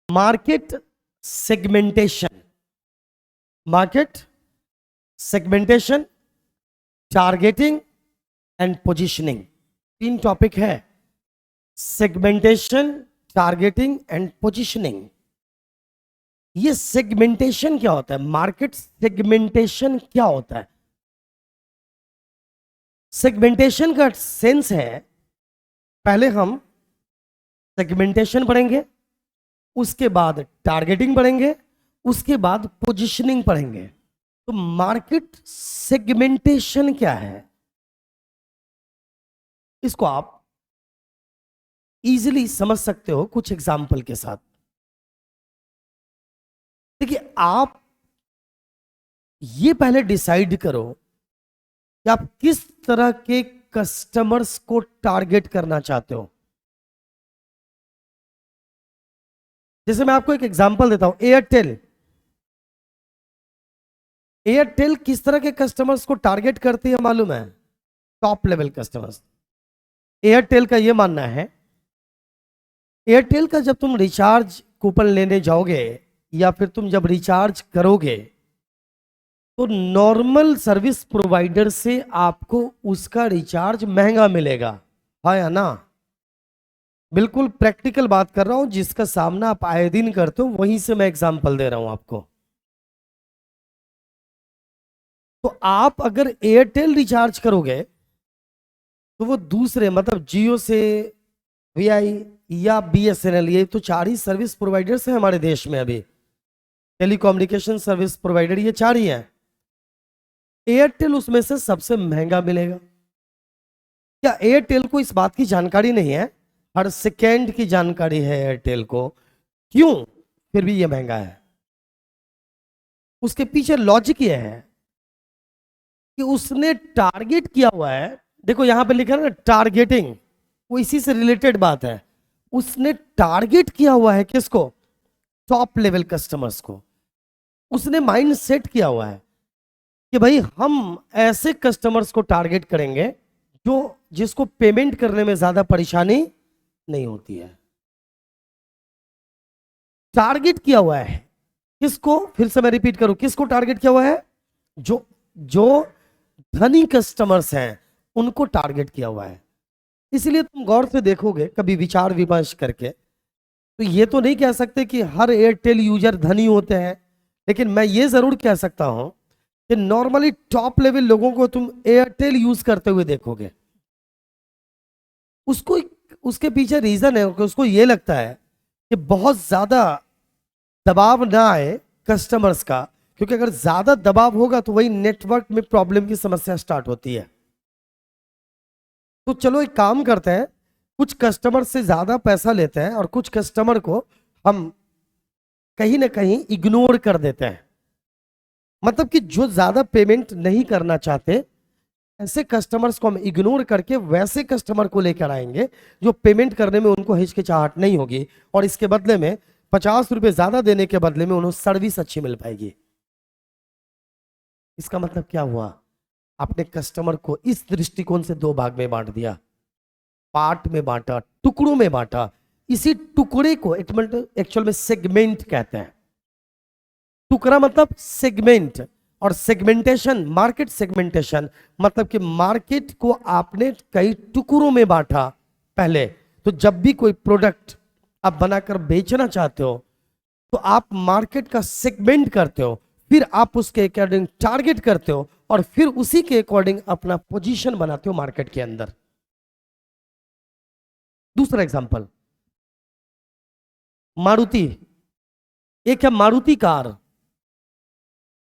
Market segmentation, market segmentation, targeting and positioning, तीन topic है। Segmentation, targeting and positioning. ये segmentation क्या होता है? मार्केट सेगमेंटेशन क्या होता है? सेगमेंटेशन का सेंस है, पहले हम सेगमेंटेशन पढ़ेंगे, उसके बाद टारगेटिंग पढ़ेंगे, उसके बाद पोजीशनिंग पढ़ेंगे। तो मार्केट सेगमेंटेशन क्या है, इसको आप इजीली समझ सकते हो कुछ एग्जाम्पल के साथ। देखिए, आप ये पहले डिसाइड करो कि आप किस तरह के कस्टमर्स को टारगेट करना चाहते हो। जैसे मैं आपको एक एग्जांपल देता हूं, एयरटेल। एयरटेल किस तरह के कस्टमर्स को टारगेट करती है मालूम है? Top level customers. एयरटेल का यह मानना है, एयरटेल का जब तुम रिचार्ज कूपन लेने जाओगे या फिर तुम जब रिचार्ज करोगे तो नॉर्मल सर्विस प्रोवाइडर से आपको उसका रिचार्ज महंगा मिलेगा, है या ना? बिल्कुल प्रैक्टिकल बात कर रहा हूं, जिसका सामना आप आए दिन करते हो, वहीं से मैं एग्जांपल दे रहा हूं आपको। तो आप अगर एयरटेल रिचार्ज करोगे तो वो दूसरे मतलब जियो से, वीआई या बीएसएनएल, ये तो चार ही सर्विस प्रोवाइडर्स हैं हमारे देश में अभी, टेलीकम्युनिकेशन सर्विस प्रोवाइडर ये चार ही हैं। एयरटेल उसमें से सबसे महंगा मिलेगा। क्या एयरटेल को इस बात की जानकारी नहीं है? हर सेकेंड की जानकारी है एयरटेल को, क्यों फिर भी ये महंगा है। उसके पीछे लॉजिक ये है कि उसने टारगेट किया हुआ है। देखो यहां पे लिखा है ना टारगेटिंग, वो इसी से रिलेटेड बात है। उसने टारगेट किया हुआ है किसको? टॉप लेवल कस्टमर्स को। उसने माइंड सेट किया हुआ है कि भाई हम ऐसे कस्टमर्स को टारगेट करेंगे जो जिसको पेमेंट करने में ज्यादा परेशानी नहीं होती है। टारगेट किया हुआ है किसको? फिर से मैं रिपीट करूं, किसको टारगेट किया हुआ है? जो जो धनी कस्टमर्स हैं उनको टारगेट किया हुआ है। इसलिए तुम गौर से देखोगे कभी विचार विमर्श करके, तो ये तो नहीं कह सकते कि हर एयरटेल यूजर धनी होते हैं, लेकिन मैं ये जरूर कह सकता हूं कि नॉर्मली टॉप लेवल लोगों को तुम एयरटेल यूज करते हुए देखोगे। उसको उसके पीछे रीजन है कि उसको ये लगता है कि बहुत ज्यादा दबाव ना आए कस्टमर्स का, क्योंकि अगर ज्यादा दबाव होगा तो वही नेटवर्क में प्रॉब्लम की समस्या स्टार्ट होती है। तो चलो एक काम करते हैं, कुछ कस्टमर से ज्यादा पैसा लेते हैं और कुछ कस्टमर को हम कहीं ना कहीं इग्नोर कर देते हैं। मतलब कि जो ज्यादा पेमेंट नहीं करना चाहते, ऐसे कस्टमर्स को हम इग्नोर करके वैसे कस्टमर को लेकर आएंगे जो पेमेंट करने में उनको हिचकिचाहट नहीं होगी, और इसके बदले में 50 रुपए ज्यादा देने के बदले में उन्हें सर्विस अच्छी मिल पाएगी। इसका मतलब क्या हुआ? आपने कस्टमर को इस दृष्टिकोण से दो भाग में बांट दिया, पार्ट में बांटा, टुकड़ों में बांटा। इसी टुकड़े को एक्चुअल में सेगमेंट कहते हैं। टुकड़ा मतलब सेगमेंट, और सेगमेंटेशन, मार्केट सेगमेंटेशन मतलब कि मार्केट को आपने कई टुकड़ों में बांटा पहले। तो जब भी कोई प्रोडक्ट आप बनाकर बेचना चाहते हो तो आप मार्केट का सेगमेंट करते हो, फिर आप उसके अकॉर्डिंग टारगेट करते हो, और फिर उसी के अकॉर्डिंग अपना पोजीशन बनाते हो मार्केट के अंदर। दूसरा एग्जांपल, मारुति। एक है मारुति कार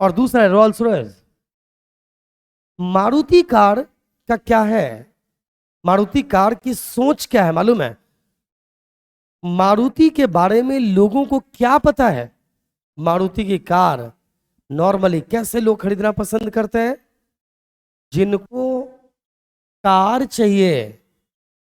और दूसरा है रोल्स रॉयस। मारुति कार का क्या है? मारुति कार की सोच क्या है मालूम है? मारुति के बारे में लोगों को क्या पता है? मारुति की कार नॉर्मली कैसे लोग खरीदना पसंद करते हैं? जिनको कार चाहिए,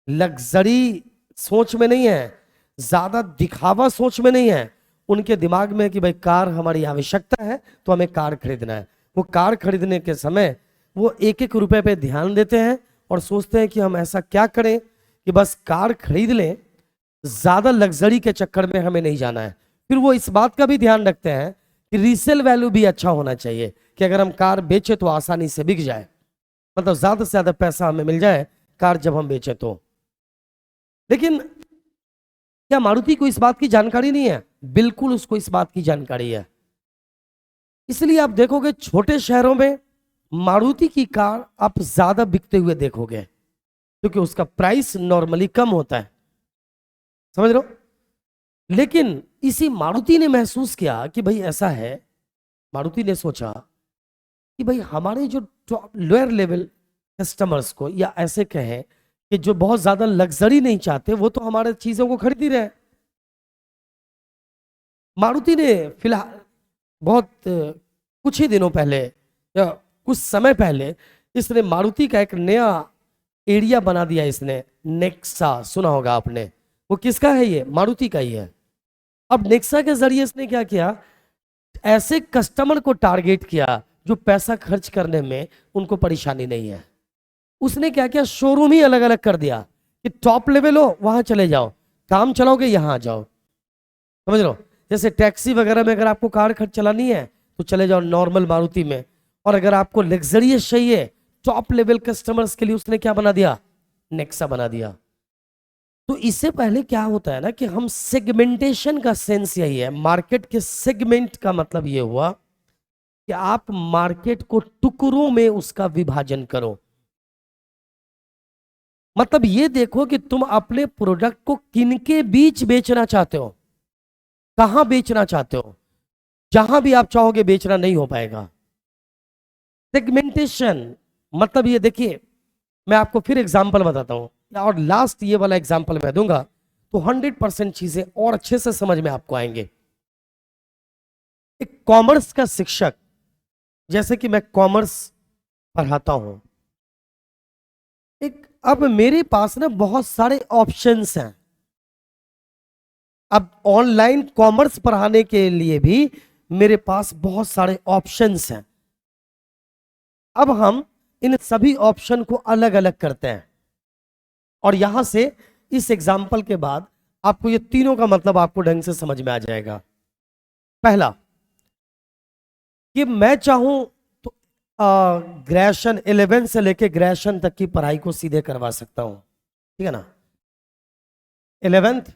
लग्जरी सोच में नहीं है, ज्यादा दिखावा सोच में नहीं है, उनके दिमाग में कि भाई कार हमारी आवश्यकता है तो हमें कार खरीदना है। वो कार खरीदने के समय वो एक एक रुपए पे ध्यान देते हैं और सोचते हैं कि हम ऐसा क्या करें कि बस कार खरीद लें, ज्यादा लग्जरी के चक्कर में हमें नहीं जाना है। फिर वो इस बात का भी ध्यान रखते हैं कि रीसेल वैल्यू भी अच्छा होना चाहिए, कि अगर हम कार बेचे तो आसानी से बिक जाए, मतलब ज्यादा से ज्यादा पैसा हमें मिल जाए कार जब हम बेचे तो। लेकिन क्या मारुति को इस बात की जानकारी नहीं है? बिल्कुल उसको इस बात की जानकारी है। इसलिए आप देखोगे छोटे शहरों में मारुति की कार आप ज्यादा बिकते हुए देखोगे, क्योंकि उसका प्राइस नॉर्मली कम होता है, समझ रहे हो। लेकिन इसी मारुति ने महसूस किया कि भाई ऐसा है, मारुति ने सोचा कि भाई हमारे जो लोअर लेवल कस्टमर्स को, या ऐसे कहें कि जो बहुत ज्यादा लग्जरी नहीं चाहते, वो तो हमारे चीजों को खरीद ही रहे हैं। मारुति ने फिलहाल बहुत कुछ ही दिनों पहले या कुछ समय पहले इसने मारुति का एक नया एरिया बना दिया इसने, नेक्सा, सुना होगा आपने। वो किसका है? ये मारुति का ही है। अब नेक्सा के जरिए इसने क्या किया, ऐसे कस्टमर को टारगेट किया जो पैसा खर्च करने में उनको परेशानी नहीं है। उसने क्या किया, शोरूम ही अलग अलग कर दिया कि टॉप लेवल हो वहां चले जाओ, काम चलाओगे यहां आ जाओ, समझ लो। जैसे टैक्सी वगैरह में अगर आपको कार खर्च चलानी है तो चले जाओ नॉर्मल मारुति में, और अगर आपको लग्जरियस चाहिए टॉप लेवल कस्टमर्स के लिए उसने क्या बना दिया, नेक्सा बना दिया। तो इससे पहले क्या होता है ना कि हम सेगमेंटेशन का सेंस यही है, मार्केट के सेगमेंट का मतलब ये हुआ कि आप मार्केट को टुकड़ों में उसका विभाजन करो। मतलब ये देखो कि तुम अपने प्रोडक्ट को किनके बीच बेचना चाहते हो, कहां बेचना चाहते हो। जहां भी आप चाहोगे बेचना नहीं हो पाएगा। सेगमेंटेशन मतलब ये देखिए, मैं आपको फिर एग्जांपल बताता हूं, और लास्ट ये वाला एग्जांपल मैं दूंगा तो 100% चीजें और अच्छे से समझ में आपको आएंगे। एक कॉमर्स का शिक्षक, जैसे कि मैं कॉमर्स पढ़ाता हूं, एक अब मेरे पास ना बहुत सारे ऑप्शंस हैं। अब ऑनलाइन कॉमर्स पढ़ाने के लिए भी मेरे पास बहुत सारे ऑप्शंस हैं। अब हम इन सभी ऑप्शन को अलग अलग करते हैं, और यहां से इस एग्जाम्पल के बाद आपको ये तीनों का मतलब आपको ढंग से समझ में आ जाएगा। पहला कि मैं चाहूं तो ग्रेजुएशन 11 से लेके ग्रेजुएशन तक की पढ़ाई को सीधे करवा सकता हूं, ठीक है ना। 11th,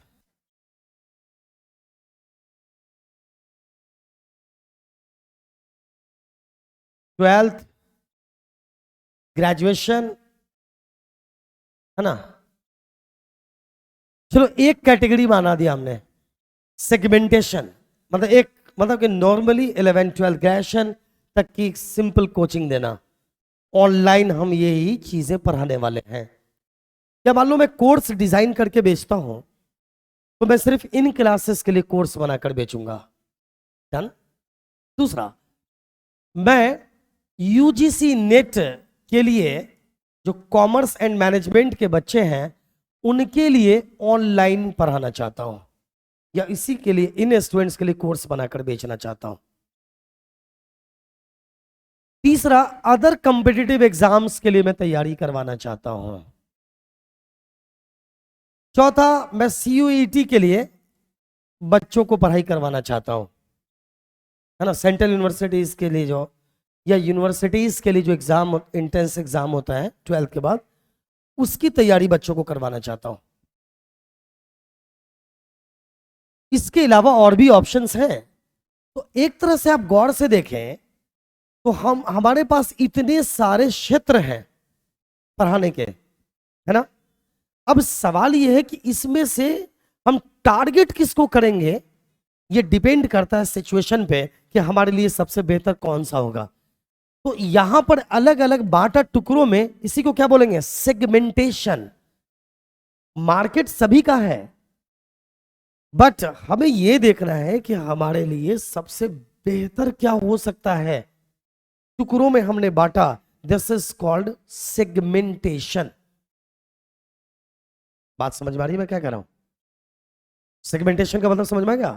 12th, ग्रेजुएशन, है ना। चलो एक कैटेगरी बना दिया हमने, सेगमेंटेशन, मतलब एक मतलब कि नॉर्मली 11 12 ग्रेजुएशन तक की सिंपल कोचिंग देना। ऑनलाइन हम यही चीजें पढ़ाने वाले हैं। या मान लो मैं कोर्स डिजाइन करके बेचता हूं तो मैं सिर्फ इन क्लासेस के लिए कोर्स बनाकर बेचूंगा, डन। दूसरा, मैं यूजीसी नेट के लिए जो कॉमर्स एंड मैनेजमेंट के बच्चे हैं उनके लिए ऑनलाइन पढ़ाना चाहता हूं, या इसी के लिए इन स्टूडेंट्स के लिए कोर्स बनाकर बेचना चाहता हूं। तीसरा, अदर कॉम्पिटिटिव एग्जाम्स के लिए मैं तैयारी करवाना चाहता हूं। चौथा, मैं सीयूईटी के लिए बच्चों को पढ़ाई करवाना चाहता हूं, है ना। सेंट्रल यूनिवर्सिटीज के लिए जो, या यूनिवर्सिटीज के लिए जो एग्जाम, इंट्रेंस एग्जाम होता है 12th के बाद, उसकी तैयारी बच्चों को करवाना चाहता हूं। इसके अलावा और भी ऑप्शंस हैं। तो एक तरह से आप गौर से देखें तो हमारे पास इतने सारे क्षेत्र हैं पढ़ाने के, है ना। अब सवाल यह है कि इसमें से हम टारगेट किसको करेंगे, ये डिपेंड करता है सिचुएशन पे कि हमारे लिए सबसे बेहतर कौन सा होगा। तो यहां पर अलग अलग बांटा टुकड़ों में, इसी को क्या बोलेंगे, सेगमेंटेशन। मार्केट सभी का है, बट हमें यह देखना है कि हमारे लिए सबसे बेहतर क्या हो सकता है। टुकड़ों में हमने बांटा, दिस इज कॉल्ड सेगमेंटेशन। बात समझ में आ रही है मैं क्या कह रहा हूं? सेगमेंटेशन का मतलब समझ में आ गया?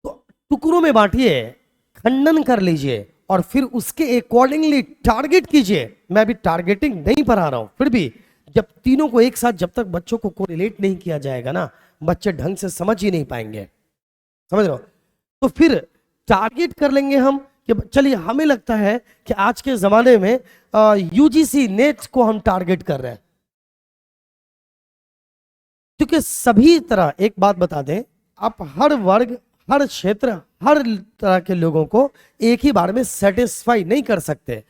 तो टुकड़ों में बांटिए, खंडन कर लीजिए, और फिर उसके अकॉर्डिंगली टारगेट कीजिए। मैं अभी टारगेटिंग नहीं पढ़ा रहा हूं, फिर भी जब तीनों को एक साथ, जब तक बच्चों को कोरिलेट नहीं किया जाएगा ना, बच्चे ढंग से समझ ही नहीं पाएंगे। समझ रहे हो? तो फिर टारगेट कर लेंगे हम कि चलिए हमें लगता है कि आज के जमाने में यूजीसी नेट को हम टारगेट कर रहे हैं, क्योंकि सभी तरह, एक बात बता दें, आप हर वर्ग, हर क्षेत्र, हर तरह के लोगों को एक ही बार में सेटिस्फाई नहीं कर सकते।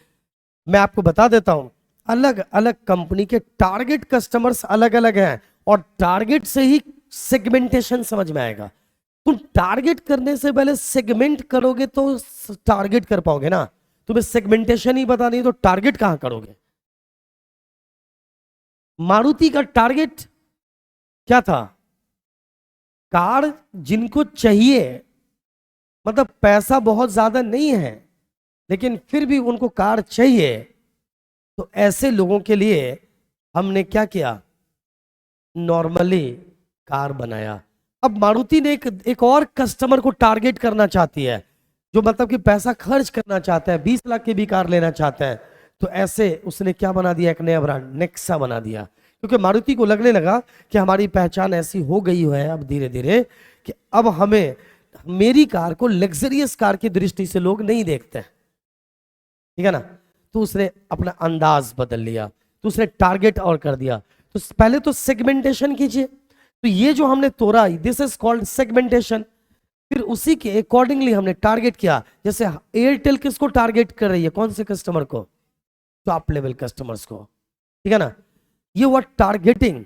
मैं आपको बता देता हूं, अलग अलग कंपनी के टारगेट कस्टमर्स अलग अलग हैं, और टारगेट से ही सेगमेंटेशन समझ में आएगा। तुम टारगेट करने से पहले सेगमेंट करोगे तो टारगेट कर पाओगे ना। तुम्हें सेगमेंटेशन ही पता नहीं तो टारगेट कहां करोगे? मारुति का टारगेट क्या था? कार जिनको चाहिए, मतलब पैसा बहुत ज्यादा नहीं है लेकिन फिर भी उनको कार चाहिए, तो ऐसे लोगों के लिए हमने क्या किया? नॉर्मली कार बनाया। अब मारुति ने एक और कस्टमर को टारगेट करना चाहती है, जो मतलब कि पैसा खर्च करना चाहता है, 20 लाख की भी कार लेना चाहता है, तो ऐसे उसने क्या बना दिया? एक नया ब्रांड नेक्सा बना दिया। क्योंकि मारुति को लगने लगा कि हमारी पहचान ऐसी हो गई है अब धीरे धीरे कि अब हमें, मेरी कार को लग्जरियस कार की दृष्टि से लोग नहीं देखते, ठीक है ना। तो उसने अपना अंदाज बदल लिया, तो उसने टारगेट और कर दिया। तो पहले तो सेगमेंटेशन कीजिए। तो ये जो हमने तोड़ा, दिस इज कॉल्ड सेगमेंटेशन। फिर उसी के अकॉर्डिंगली हमने टारगेट किया। जैसे एयरटेल किसको टारगेट कर रही है? कौन से कस्टमर को? टॉप लेवल कस्टमर्स को, ठीक है ना। ये हुआ टारगेटिंग।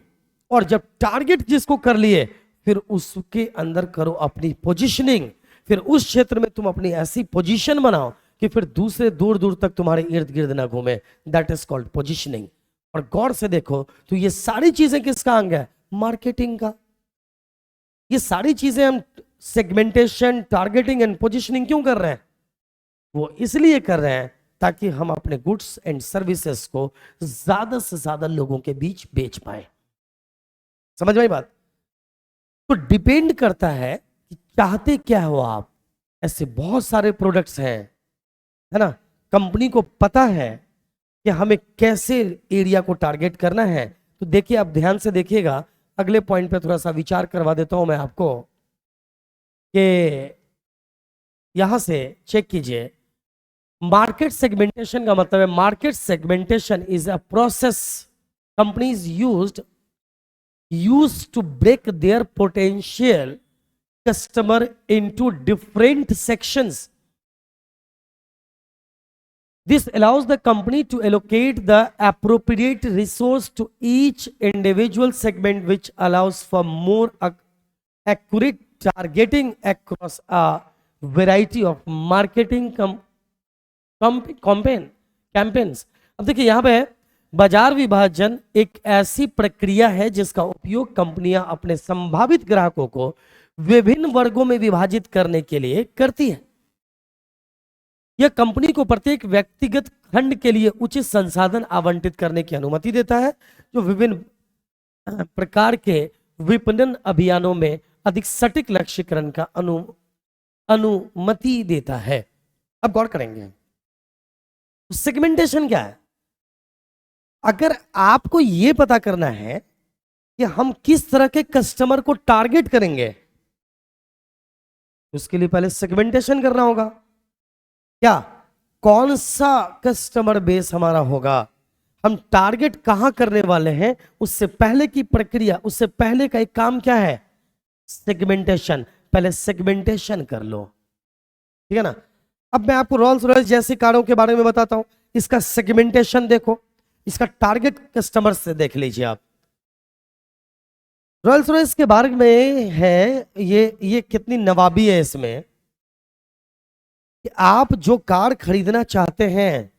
और जब टारगेट जिसको कर लिए, फिर उसके अंदर करो अपनी पोजीशनिंग। फिर उस क्षेत्र में तुम अपनी ऐसी पोजीशन बनाओ कि फिर दूसरे दूर दूर तक तुम्हारे इर्द गिर्द ना घूमे। That is called positioning. और गौर से देखो तो ये सारी चीजें किसका अंग है? मार्केटिंग का। ये सारी चीजें हम सेगमेंटेशन, टारगेटिंग एंड पोजीशनिंग क्यों कर रहे हैं? वो इसलिए कर रहे हैं ताकि हम अपने गुड्स एंड सर्विसेज को ज्यादा से ज्यादा लोगों के बीच बेच पाए। समझ में आई बात? तो डिपेंड करता है कि चाहते क्या हो आप। ऐसे बहुत सारे प्रोडक्ट्स हैं, है ना। कंपनी को पता है कि हमें कैसे एरिया को टारगेट करना है। तो देखिए, आप ध्यान से देखिएगा, अगले पॉइंट पे थोड़ा सा विचार करवा देता हूं मैं आपको कि यहां से चेक कीजिए। मार्केट सेगमेंटेशन का मतलब है, market segmentation is a process companies used to break their potential customer into different sections. This allows the company to allocate the appropriate resource to each individual segment, which allows for more accurate targeting across a variety of marketing campaigns. अब देखिए यहाँ पे बाजार विभाजन एक ऐसी प्रक्रिया है जिसका उपयोग कंपनियां अपने संभावित ग्राहकों को विभिन्न वर्गों में विभाजित करने के लिए करती है। यह कंपनी को प्रत्येक व्यक्तिगत खंड के लिए उचित संसाधन आवंटित करने की अनुमति देता है, जो विभिन्न प्रकार के विपणन अभियानों में अधिक सटीक लक्ष्यीकरण का अनुमति देता है। अब गौर करेंगे सेगमेंटेशन क्या है। अगर आपको यह पता करना है कि हम किस तरह के कस्टमर को टारगेट करेंगे, उसके लिए पहले सेगमेंटेशन करना होगा। क्या, कौन सा कस्टमर बेस हमारा होगा, हम टारगेट कहां करने वाले हैं, उससे पहले की प्रक्रिया, उससे पहले का एक काम क्या है? सेगमेंटेशन। पहले सेगमेंटेशन कर लो, ठीक है ना। अब मैं आपको रोल्स रॉयस जैसी कारों के बारे में बताता हूं। इसका सेगमेंटेशन देखो, इसका टारगेट कस्टमर से देख लीजिए आप। रोल्स रॉयस के बारे में है ये कितनी नवाबी है इसमें कि आप जो कार खरीदना चाहते हैं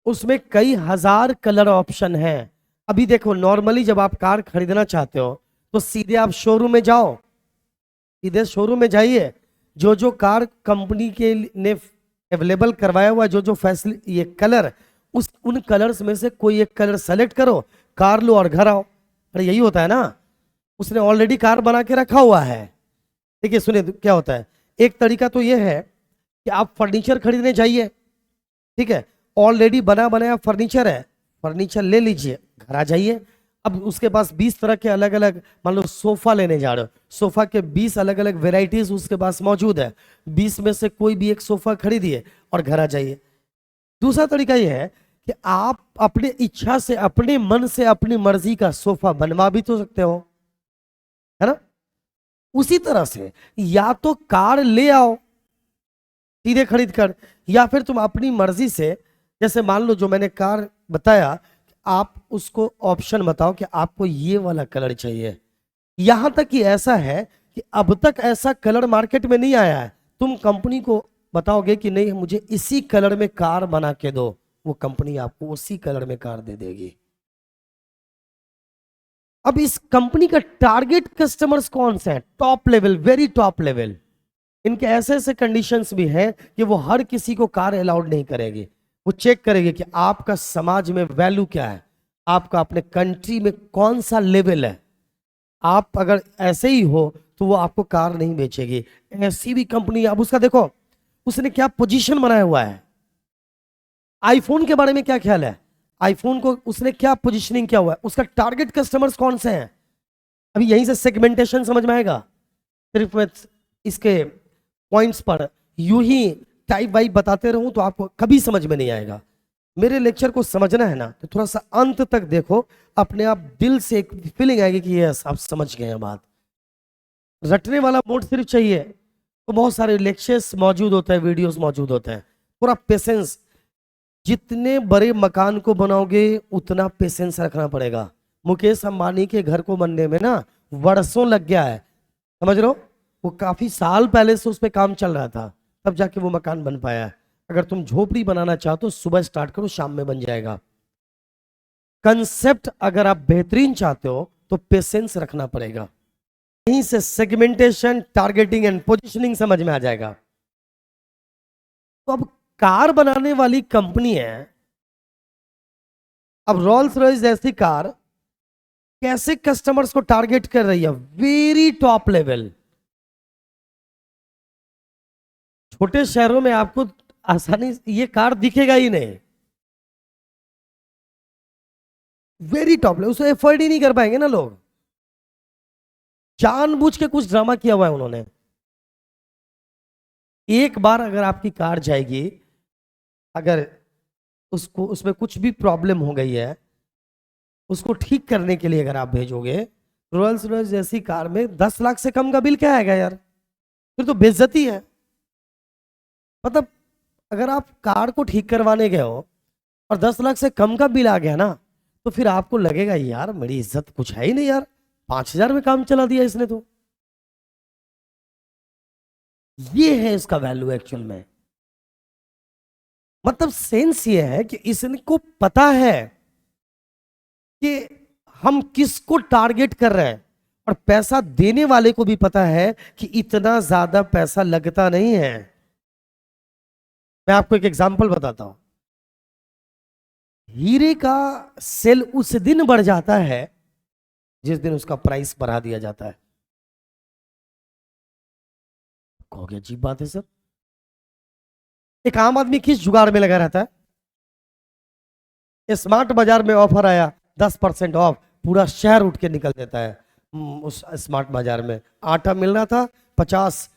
उसमें कई हजार कलर ऑप्शन हैं। अभी देखो, नॉर्मली जब आप कार खरीदना चाहते हो तो सीधे आप शोरूम में जाओ, सीधे शोरूम में जाइए, जो कार कंपनी के ने अवेलेबल करवाया हुआ, जो फैसिलिटी, ये कलर, उन कलर्स में से कोई एक कलर सेलेक्ट करो, कार लो और घर आओ। अरे यही होता है ना, उसने ऑलरेडी कार बना के रखा हुआ है। देखिए सुनिए क्या होता है। एक तरीका तो यह है कि आप फर्नीचर खरीदने जाइए, ठीक है, ऑलरेडी बना बनाया फर्नीचर है, फर्नीचर ले लीजिए, घर आ जाइए। अब उसके पास 20 तरह के अलग अलग, मान लो सोफा लेने जा रहे हो, सोफा के 20 अलग अलग वेराइटीज उसके पास मौजूद है, 20 में से कोई भी एक सोफा खरीदिए और घर आ जाइए। दूसरा तरीका यह है कि आप अपने इच्छा से, अपने मन से, अपनी मर्जी का सोफा बनवा भी तो सकते हो, है ना। उसी तरह से या तो कार ले आओ सीधे खरीद कर, या फिर तुम अपनी मर्जी से, जैसे मान लो जो मैंने कार बताया, आप उसको ऑप्शन बताओ कि आपको ये वाला कलर चाहिए। यहां तक कि ऐसा है कि अब तक ऐसा कलर मार्केट में नहीं आया है, तुम कंपनी को बताओगे कि नहीं मुझे इसी कलर में कार बना के दो, वो कंपनी आपको उसी कलर में कार दे देगी। अब इस कंपनी का टारगेट कस्टमर्स कौन से हैं? Top level, very top level. इनके ऐसे ऐसे कंडीशंस भी हैं कि वो हर किसी को कार अलाउड नहीं करेगी। वो चेक करेगी कि आपका समाज में वैल्यू क्या है, आपका अपने कंट्री में कौन सा लेवल है। आप अगर ऐसे ही हो तो वो आपको कार नहीं बेचेगी। ऐसी भी कंपनी, अब उसका देखो उसने क्या पोजीशन बनाया हुआ है। आईफोन के बारे में क्या ख्याल है? आईफोन को उसने क्या पोजीशनिंग किया हुआ है, उसका टारगेट कस्टमर्स कौन से हैं? अभी यहीं से सेगमेंटेशन समझ में आएगा। सिर्फ मैं इसके पॉइंट्स पर यूं ही टाइप वाइप बताते रहूं तो आपको कभी समझ में नहीं आएगा। मेरे लेक्चर को समझना है ना तो थोड़ा सा अंत तक देखो, अपने आप दिल से एक फीलिंग आएगी कि यस आप समझ गए हैं बात। रटने वाला मोड सिर्फ चाहिए तो बहुत सारे लेक्चर्स मौजूद होते हैं, वीडियोस मौजूद होते हैं। पूरा पेशेंस, जितने बड़े मकान को बनाओगे उतना पेशेंस रखना पड़ेगा। मुकेश अंबानी के घर को बनने में ना वर्षों लग गया है, समझ रहे हो। वो काफी साल पहले से उस पर काम चल रहा था, तब जाके वो मकान बन पाया है। अगर तुम झोपड़ी बनाना चाहते हो सुबह स्टार्ट करो शाम में बन जाएगा। कंसेप्ट अगर आप बेहतरीन चाहते हो तो पेशेंस रखना पड़ेगा। यहीं से सेगमेंटेशन, टारगेटिंग एंड पोजीशनिंग समझ में आ जाएगा। तो अब कार बनाने वाली कंपनी है, अब रोल्स रॉयस जैसी कार कैसे कस्टमर्स को टारगेट कर रही है? Very top level. छोटे शहरों में आपको आसानी से ये कार दिखेगा ही नहीं, वेरी टॉप लेवल, उसे एफोर्ड ही नहीं कर पाएंगे ना लोग। जानबूझ के कुछ ड्रामा किया हुआ है उन्होंने। एक बार अगर आपकी कार जाएगी, अगर उसको उसमें कुछ भी प्रॉब्लम हो गई है, उसको ठीक करने के लिए अगर आप भेजोगे, रोल्स रॉयस जैसी कार में 10 लाख से कम का बिल क्या आएगा यार? फिर तो बेइज्जती है। मतलब अगर आप कार को ठीक करवाने गए हो और 10 लाख से कम का बिल आ गया ना, तो फिर आपको लगेगा यार मेरी इज्जत कुछ है ही नहीं यार, 5,000 में काम चला दिया इसने तो। ये है इसका वैल्यू एक्चुअल में। मतलब सेंस ये है कि इसको पता है कि हम किसको टारगेट कर रहे हैं, और पैसा देने वाले को भी पता है कि इतना ज्यादा पैसा लगता नहीं है। मैं आपको एक एग्जांपल बताता हूं। हीरे का सेल उस दिन बढ़ जाता है जिस दिन उसका प्राइस बढ़ा दिया जाता है। कहोगे अजीब बात है सर। एक आम आदमी किस जुगाड़ में लगा रहता है? स्मार्ट बाजार में ऑफर आया 10% ऑफ, पूरा शहर उठ के निकल देता है। उस स्मार्ट बाजार में आटा मिल रहा था 50,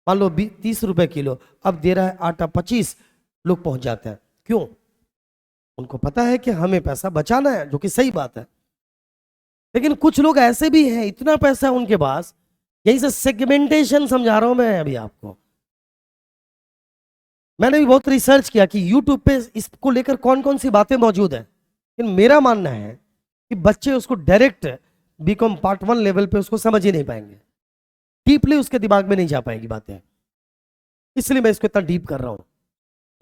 मान लो 30 रुपए किलो, अब दे रहा है आटा 25। लोग पहुंच जाते हैं, क्यों? उनको पता है कि हमें पैसा बचाना है, जो कि सही बात है। लेकिन कुछ लोग ऐसे भी हैं, इतना पैसा है उनके पास। यही से सेगमेंटेशन समझा रहा हूं मैं अभी आपको। मैंने भी बहुत रिसर्च किया कि YouTube पे इसको लेकर कौन कौन सी बातें मौजूद है, लेकिन मेरा मानना है कि बच्चे उसको डायरेक्ट बीकॉम पार्ट 1 लेवल पे उसको समझ ही नहीं पाएंगे, डीपली उसके दिमाग में नहीं जा पाएगी बातें। इसलिए मैं इसको इतना डीप कर रहा हूं।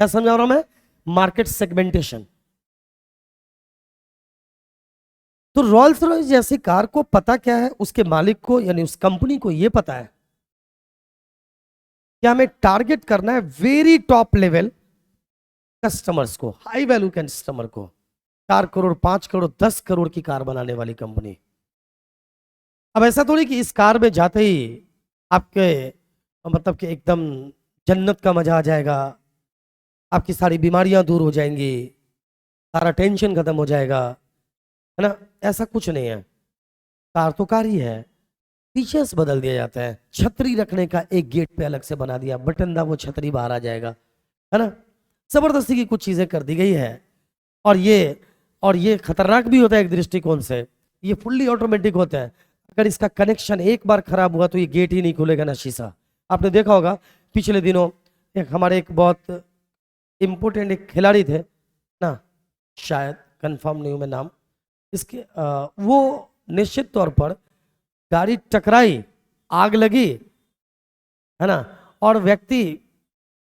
क्या समझा रहा हूं मैं? Market segmentation. तो रोल्स रॉयस जैसी कार को पता क्या है, उसके मालिक को यानी उस कंपनी को यह पता है कि हमें टारगेट करना है वेरी टॉप लेवल कस्टमर्स को, हाई वैल्यू कस्टमर को। 4 करोड़, 5 करोड़, 10 करोड़ की कार बनाने वाली कंपनी। अब ऐसा थोड़ी कि इस कार में जाते ही आपके मतलब कि एकदम जन्नत का मजा आ जाएगा, आपकी सारी बीमारियां दूर हो जाएंगी, सारा टेंशन खत्म हो जाएगा। है ना, ऐसा कुछ नहीं है। कार तो कार ही है, फीचर्स बदल दिया जाता है। छतरी रखने का एक गेट पे अलग से बना दिया, बटन दा वो छतरी बाहर आ जाएगा, है ना। जबरदस्ती की कुछ चीजें कर दी गई है। और ये खतरनाक भी होता है एक दृष्टिकोण से। ये फुल्ली ऑटोमेटिक होता है, अगर इसका कनेक्शन एक बार खराब हुआ तो ये गेट ही नहीं खुलेगा ना शीशा। आपने देखा होगा पिछले दिनों हमारे एक बहुत इम्पोर्टेंट एक खिलाड़ी थे ना, शायद कंफर्म नहीं हूं मैं नाम इसके, वो निश्चित तौर पर गाड़ी टकराई, आग लगी, है ना, और व्यक्ति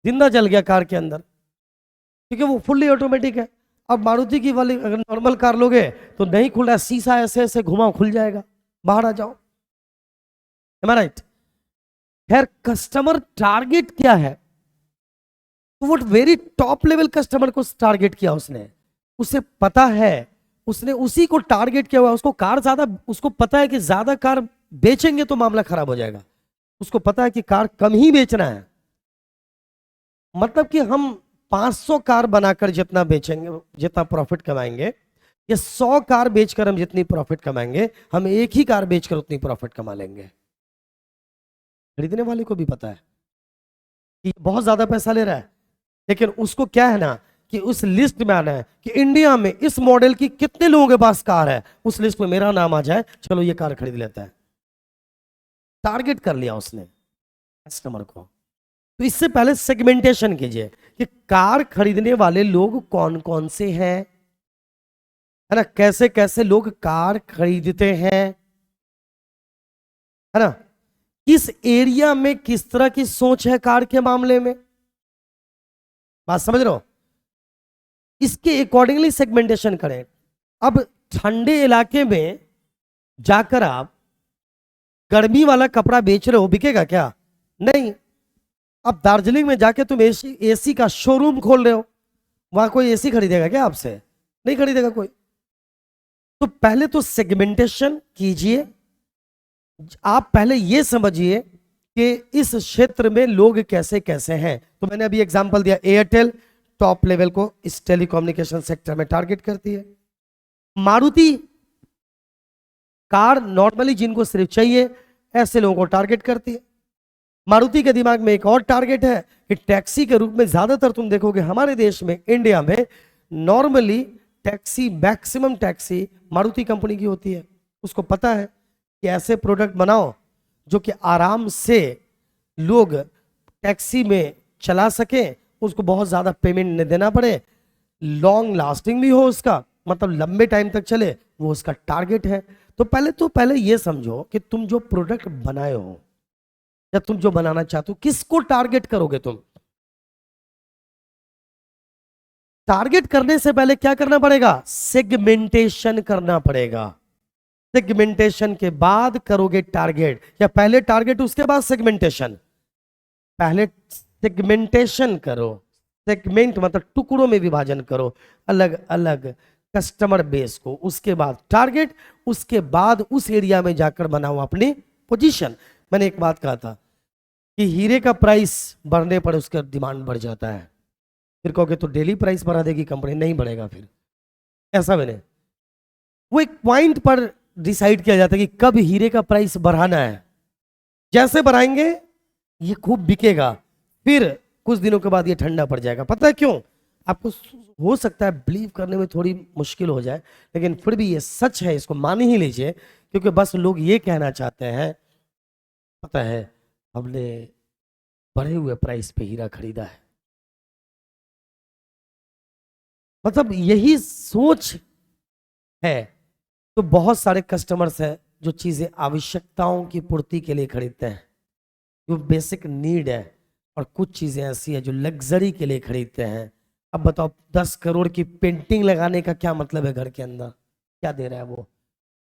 जिंदा जल गया कार के अंदर, क्योंकि वो फुल्ली ऑटोमेटिक है। अब मारुति की वाली अगर नॉर्मल कार लोगे तो नहीं खुल रहा, शीशा ऐसे ऐसे घुमाओ खुल जाएगा, बाहर आ जाओ। राइट। खैर, कस्टमर टारगेट क्या है, तो वो वेरी टॉप लेवल कस्टमर को टारगेट किया उसने, उसे पता है, उसने उसी को टारगेट किया हुआ। उसको कार ज्यादा, उसको पता है कि ज्यादा कार बेचेंगे तो मामला खराब हो जाएगा। उसको पता है कि कार कम ही बेचना है, मतलब कि हम 500 कार बनाकर जितना बेचेंगे, जितना प्रॉफिट कमाएंगे, या 100 कार बेचकर हम जितनी प्रॉफिट कमाएंगे, हम एक ही कार बेचकर उतनी प्रॉफिट कमा लेंगे। खरीदने वाले को भी पता है कि बहुत ज्यादा पैसा ले रहा है, लेकिन उसको क्या है ना कि उस लिस्ट में आना है कि इंडिया में इस मॉडल की कितने लोगों के पास कार है, उस लिस्ट में मेरा नाम आ जाए, चलो ये कार खरीद लेता है। टारगेट कर लिया उसने कस्टमर को। तो इससे पहले सेगमेंटेशन कीजिए कि कार खरीदने वाले लोग कौन कौन से हैं, है ना, कैसे कैसे लोग कार खरीदते हैं, है ना, किस एरिया में किस तरह की सोच है कार के मामले में। बात समझ रहे हो, इसके अकॉर्डिंगली सेगमेंटेशन करें। अब ठंडे इलाके में जाकर आप गर्मी वाला कपड़ा बेच रहे हो, बिकेगा क्या? नहीं। अब दार्जिलिंग में जाके तुम एसी का शोरूम खोल रहे हो, वहां कोई एसी खरीदेगा क्या आपसे? नहीं खरीदेगा कोई। तो पहले तो सेगमेंटेशन कीजिए। आप पहले ये समझिए कि इस क्षेत्र में लोग कैसे कैसे हैं। तो मैंने अभी एग्जांपल दिया, एयरटेल टॉप लेवल को इस टेलीकम्युनिकेशन सेक्टर में टारगेट करती है। मारुति कार नॉर्मली जिनको सिर्फ चाहिए ऐसे लोगों को टारगेट करती है। मारुति के दिमाग में एक और टारगेट है कि टैक्सी के रूप में ज्यादातर तुम देखोगे हमारे देश में, इंडिया में normally taxi, maximum taxi Maruti company की होती है। उसको पता है कि ऐसे प्रोडक्ट बनाओ जो कि आराम से लोग टैक्सी में चला सके, उसको बहुत ज्यादा पेमेंट नहीं देना पड़े, लॉन्ग लास्टिंग भी हो उसका, मतलब लंबे टाइम तक चले, वो उसका टारगेट है। तो पहले ये समझो कि तुम जो प्रोडक्ट बनाए हो या तुम जो बनाना चाहते हो, किसको टारगेट करोगे तुम। टारगेट करने से पहले क्या करना पड़ेगा? सेगमेंटेशन करना पड़ेगा। सेगमेंटेशन के बाद करोगे टारगेट, या पहले टारगेट उसके बाद सेगमेंटेशन? पहले सेगमेंटेशन करो। सेगमेंट मतलब टुकड़ों में विभाजन करो अलग अलग कस्टमर बेस को, उसके बाद टारगेट, उसके बाद उस एरिया में जाकर बनाओ अपनी पोजीशन। मैंने एक बात कहा था कि हीरे का प्राइस बढ़ने पर उसका डिमांड बढ़ जाता है, फिर कहोगे तो डेली प्राइस बढ़ा देगी कंपनी, नहीं बढ़ेगा फिर। ऐसा मैंने, वो एक पॉइंट पर डिसाइड किया जाता है कि कब हीरे का प्राइस बढ़ाना है। जैसे बढ़ाएंगे ये खूब बिकेगा, फिर कुछ दिनों के बाद ये ठंडा पड़ जाएगा। पता है क्यों? आपको हो सकता है बिलीव करने में थोड़ी मुश्किल हो जाए, लेकिन फिर भी ये सच है, इसको मान ही लीजिए, क्योंकि बस लोग ये कहना चाहते हैं, पता है हमने बढ़े हुए प्राइस पे हीरा खरीदा है। मतलब यही सोच है। तो बहुत सारे कस्टमर्स हैं जो चीजें आवश्यकताओं की पूर्ति के लिए खरीदते हैं, जो बेसिक नीड है, और कुछ चीजें ऐसी है जो लग्जरी के लिए खरीदते हैं। अब बताओ 10 करोड़ की पेंटिंग लगाने का क्या मतलब है घर के अंदर? क्या दे रहा है वो?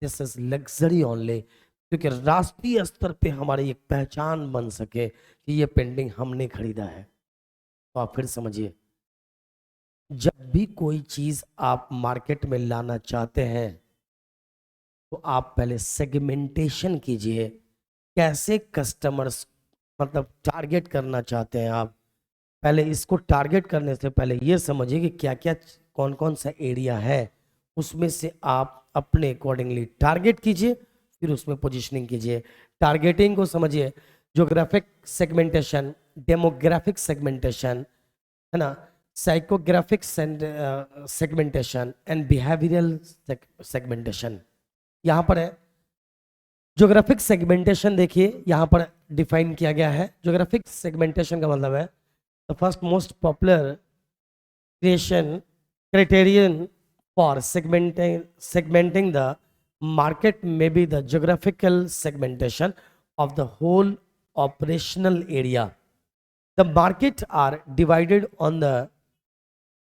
दिस इज लग्जरी ओनली, क्योंकि राष्ट्रीय स्तर पे हमारी एक पहचान बन सके कि ये पेंटिंग हमने खरीदा है। तो आप फिर समझिए, जब भी कोई चीज आप मार्केट में लाना चाहते हैं तो आप पहले सेगमेंटेशन कीजिए। कैसे कस्टमर्स मतलब टारगेट करना चाहते हैं आप, पहले इसको टारगेट करने से पहले ये समझिए कि क्या क्या कौन कौन सा एरिया है, उसमें से आप अपने अकॉर्डिंगली टारगेट कीजिए, फिर उसमें पोजीशनिंग कीजिए। टारगेटिंग को समझिए, ज्योग्राफिक सेगमेंटेशन, डेमोग्राफिक सेगमेंटेशन, है ना, psychographic segmentation and behavioural segmentation. यहाँ पर है ज्योग्राफिक सेगमेंटेशन। देखिए यहाँ पर डिफाइन किया गया है। ज्योग्राफिक सेगमेंटेशन का मतलब है the first most popular creation criterion for segmenting the market may be the geographical segmentation of the whole operational area. The market are divided on the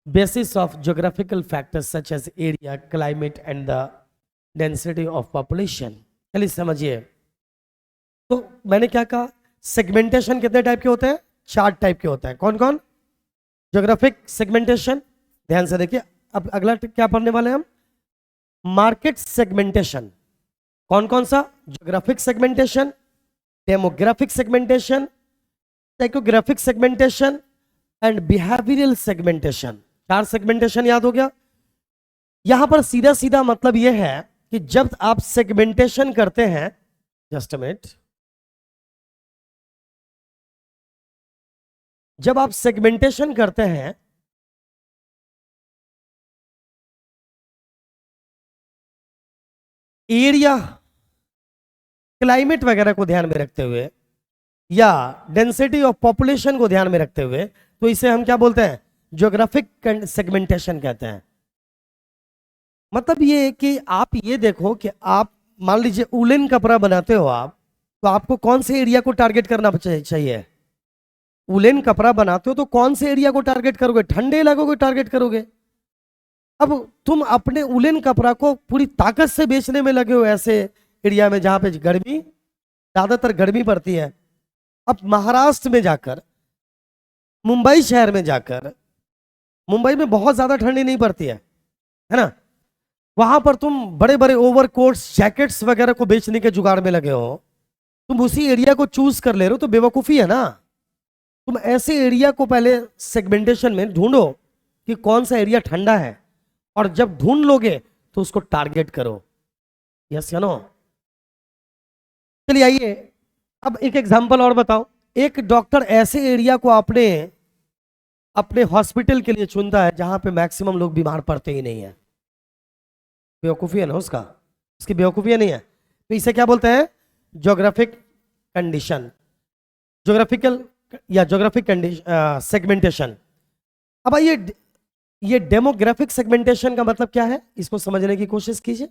basis of geographical factors such as area, climate and the density of population. चलिए समझिए, तो मैंने क्या कहा, segmentation कितने type के होते हैं? 4 टाइप के होते हैं। कौन कौन? ज्योग्राफिक सेगमेंटेशन, ध्यान से देखिए। अब अगला क्या पढ़ने वाले हैं हम? Market segmentation. कौन कौन सा? Geographic segmentation, demographic segmentation, psychographic segmentation and behavioural segmentation. 4 segmentation याद हो गया। यहां पर सीधा सीधा मतलब यह है कि जब आप सेगमेंटेशन करते हैं, जस्ट अ मिनट, जब आप सेगमेंटेशन करते हैं एरिया, क्लाइमेट वगैरह को ध्यान में रखते हुए या डेंसिटी ऑफ पॉपुलेशन को ध्यान में रखते हुए, तो इसे हम क्या बोलते हैं? ज्योग्राफिक सेगमेंटेशन कहते हैं। मतलब ये कि आप ये देखो कि आप मान लीजिए उलेन कपड़ा बनाते हो आप, तो आपको कौन से एरिया को टारगेट करना चाहिए? उलेन कपड़ा बनाते हो तो कौन से एरिया को टारगेट करोगे? ठंडे इलाकों को टारगेट करोगे। अब तुम अपने उलेन कपड़ा को पूरी ताकत से बेचने में लगे हो ऐसे एरिया में जहां पे गर्मी, ज्यादातर गर्मी पड़ती है। अब महाराष्ट्र में जाकर, मुंबई शहर में जाकर, मुंबई में बहुत ज्यादा ठंडी नहीं पड़ती है ना, वहां पर तुम बड़े बड़े ओवरकोट्स, जैकेट्स वगैरह को बेचने के जुगाड़ में लगे हो, तुम उसी एरिया को चूज कर ले रहे हो, तो बेवकूफी है ना। तुम ऐसे एरिया को पहले सेगमेंटेशन में ढूंढो कि कौन सा एरिया ठंडा है, और जब ढूंढ लोगे तो उसको टारगेट करो। यस या नो? चलिए आइए अब एक एग्जांपल और बताओ। एक डॉक्टर ऐसे एरिया को अपने हॉस्पिटल के लिए चुनता है जहां पे मैक्सिमम लोग बीमार पड़ते ही नहीं है। बेवकूफी है ना उसका, उसकी बेवकूफी नहीं है। तो इसे क्या बोलते हैं? ज्योग्राफिक कंडीशन, ज्योग्राफिकल या ज्योग्राफिक सेगमेंटेशन। अब आइए, ये डेमोग्राफिक सेगमेंटेशन का मतलब क्या है, इसको समझने की कोशिश कीजिए।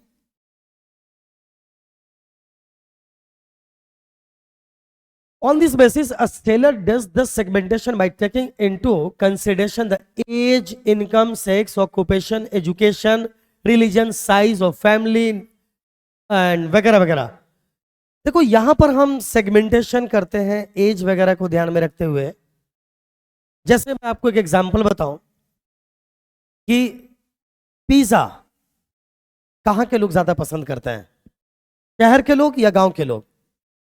On this basis, a seller does the segmentation by taking into consideration the age, income, sex, occupation, education, religion, size of family and वगैरह वगैरह। देखो यहां पर हम सेगमेंटेशन करते हैं एज वगैरह को ध्यान में रखते हुए। जैसे मैं आपको एक एग्जांपल बताऊं कि पिज्जा कहां के लोग ज्यादा पसंद करते हैं? शहर के लोग या गांव के लोग?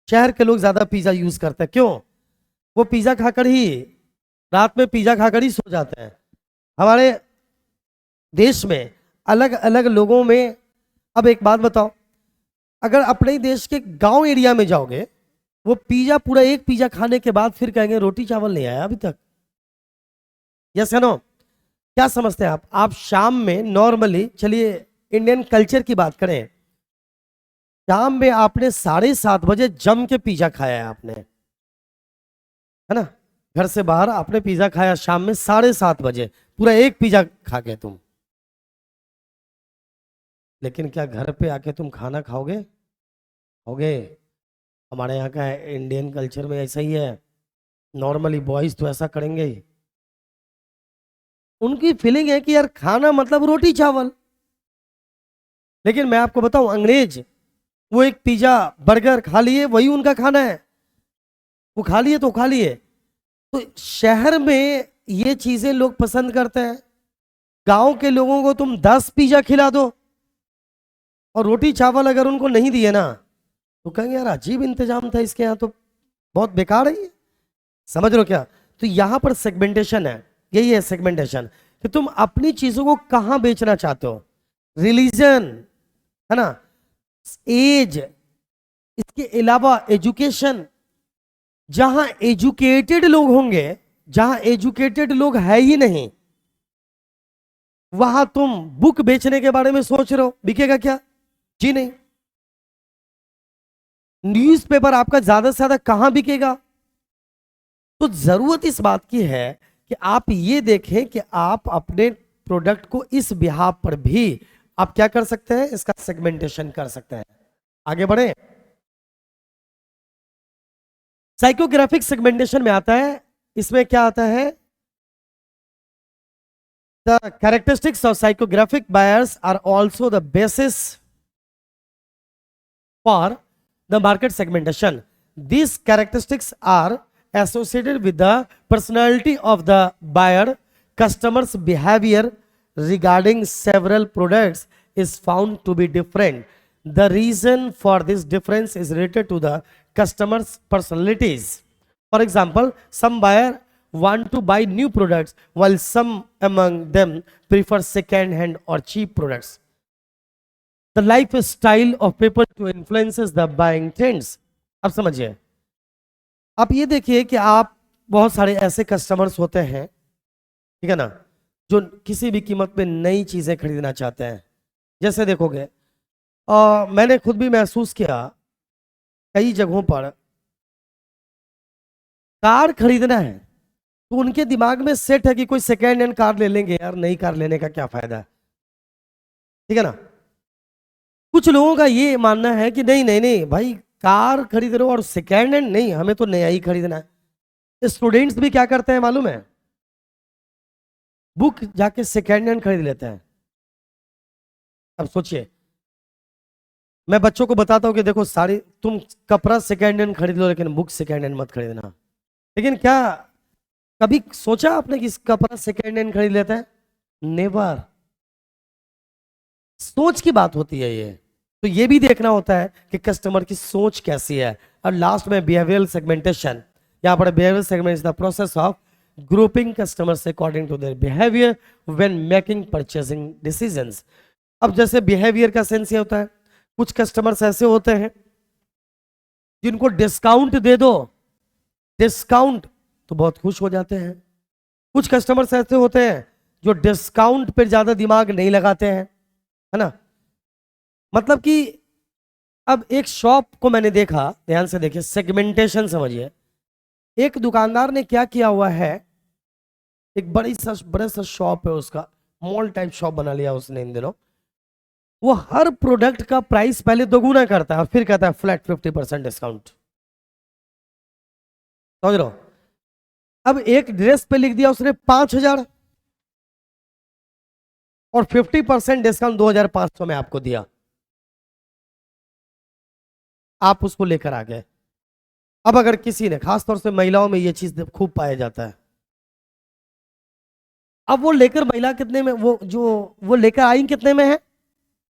शहर के लोग ज्यादा पिज्जा यूज करते हैं। क्यों? वो पिज्जा खाकर ही, रात में पिज्जा खाकर ही सो जाते हैं। हमारे देश में अलग अलग लोगों में, अब एक बात बताओ, अगर अपने ही देश के गांव एरिया में जाओगे, वो पिज्जा, पूरा एक पिज्जा खाने के बाद फिर कहेंगे रोटी चावल नहीं आया अभी तक। यस या नो? क्या समझते हैं आप शाम में नॉर्मली, चलिए इंडियन कल्चर की बात करें, शाम में आपने 7:30 बजे जम के पिज्जा खाया है आपने, है ना? घर से बाहर आपने पिज्जा खाया शाम में 7:30 बजे, पूरा एक पिज्जा खा के तुम। लेकिन क्या घर पे आके तुम खाना खाओगे? खाओगे? हमारे यहाँ का इंडियन कल्चर में ऐसा ही है। नॉर्मली बॉयज तो ऐसा करेंगे ही। उनकी फीलिंग है कि यार खाना मतलब रोटी चावल। लेकिन मैं आपको बताऊं, अंग्रेज वो एक पिज्जा बर्गर खा लिए, वही उनका खाना है। वो खा लिए तो खा लिए। तो शहर में ये चीजें लोग पसंद करते हैं। गांव के लोगों को तुम 10 पिज्जा खिला दो और रोटी चावल अगर उनको नहीं दिए ना, तो कहेंगे यार अजीब इंतजाम था इसके यहाँ, तो बहुत बेकार है ये। समझ लो क्या? तो यहां पर सेगमेंटेशन है, यही है सेगमेंटेशन, कि तुम अपनी चीजों को कहां बेचना चाहते हो। रिलीजन, है ना, एज, इसके अलावा एजुकेशन। जहां एजुकेटेड लोग होंगे, जहां एजुकेटेड लोग है ही नहीं, वहां तुम बुक बेचने के बारे में सोच रहे हो, बिकेगा क्या? जी नहीं। न्यूज़पेपर आपका ज्यादा से ज्यादा कहां बिकेगा? तो जरूरत इस बात की है कि आप ये देखें कि आप अपने प्रोडक्ट को इस बिहाफ पर भी आप क्या कर सकते हैं, इसका सेगमेंटेशन कर सकते हैं। आगे बढ़े। साइकोग्राफिक सेगमेंटेशन में आता है, इसमें क्या आता है, the characteristics of psychographic buyers are also the basis for the market segmentation. These characteristics are associated with the personality of the buyer. Customers' behavior regarding several products is found to be different. The reason for this difference is related to the customer's personalities. For example, some buyer want to buy new products while some among them prefer second hand or cheap products. The lifestyle of people to influences the buying trends. अब समझिए, आप ये देखिए कि आप बहुत सारे ऐसे कस्टमर्स होते हैं, ठीक है ना, जो किसी भी कीमत में नई चीजें खरीदना चाहते हैं। जैसे देखोगे, मैंने खुद भी महसूस किया कई जगहों पर, कार खरीदना है तो उनके दिमाग में सेट है कि कोई सेकेंड हैंड कार ले लेंगे यार, नई कार लेने का क्या फायदा है, ठीक है ना। कुछ लोगों का ये मानना है कि नहीं नहीं नहीं भाई, कार खरीद रहे हो और सेकेंड हैंड नहीं, हमें तो नया ही खरीदना है। स्टूडेंट्स भी क्या करते हैं मालूम है, बुक जाके सेकेंड हैंड खरीद लेते हैं। अब सोचिए, मैं बच्चों को बताता हूं कि देखो सारी तुम कपड़ा सेकेंड हैंड खरीद लो लेकिन बुक सेकेंड हैंड मत खरीदना। लेकिन क्या कभी सोचा आपने कि कपड़ा सेकेंड हैंड खरीद लेता है? नेवर। सोच की बात होती है ये, तो ये भी देखना होता है कि कस्टमर की सोच कैसी है। और लास्ट में बिहेवियरल सेगमेंटेशन, यहां पर behavioural segment is the process of grouping customers according to their behaviour when making purchasing decisions. अब जैसे बिहेवियर का सेंस ये होता है, कुछ कस्टमर्स ऐसे होते हैं जिनको डिस्काउंट दे दो, डिस्काउंट तो बहुत खुश हो जाते हैं। कुछ कस्टमर्स ऐसे होते हैं जो डिस्काउंट पर ज्यादा दिमाग नहीं लगाते हैं, है ना। मतलब कि अब एक शॉप को मैंने देखा, ध्यान से देखिए, सेगमेंटेशन समझिए। एक दुकानदार ने क्या किया हुआ है, एक बड़ा सा शॉप है उसका, मॉल टाइप शॉप बना लिया उसने इन दिनों। वो हर प्रोडक्ट का प्राइस पहले दोगुना करता है और फिर कहता है फ्लैट 50% डिस्काउंट। समझ रहे हो? अब एक ड्रेस पे लिख दिया उसने 5,000 और 50% डिस्काउंट 2,500 में आपको दिया, आप उसको लेकर आ गए। अब अगर किसी ने, खासतौर से महिलाओं में ये चीज खूब पाया जाता है, अब वो लेकर महिला कितने में, वो लेकर आई कितने में है,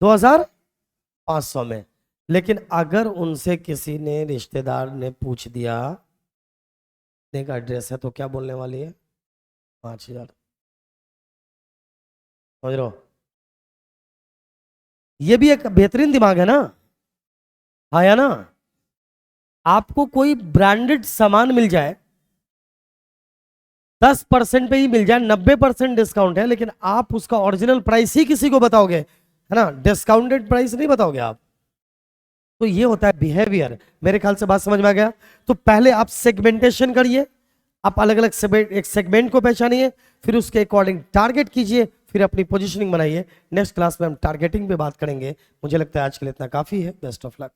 2,500 में। लेकिन अगर उनसे किसी ने, रिश्तेदार ने पूछ दिया का ड्रेस है तो क्या बोलने वाली है, 5,000। समझ रहे हो? ये भी एक बेहतरीन दिमाग है ना, आया ना। आपको कोई ब्रांडेड सामान मिल जाए, 10% पे ही मिल जाए, 90% डिस्काउंट है, लेकिन आप उसका ओरिजिनल प्राइस ही किसी को बताओगे, है ना, डिस्काउंटेड प्राइस नहीं बताओगे आप। तो ये होता है बिहेवियर। मेरे ख्याल से बात समझ में आ गया। तो पहले आप सेगमेंटेशन करिए, आप अलग अलग एक सेगमेंट को पहचानिए, फिर उसके अकॉर्डिंग टारगेट कीजिए, फिर अपनी पोजीशनिंग बनाइए। नेक्स्ट क्लास में हम टारगेटिंग पे बात करेंगे। मुझे लगता है आज के लिए इतना काफी है। Best of luck.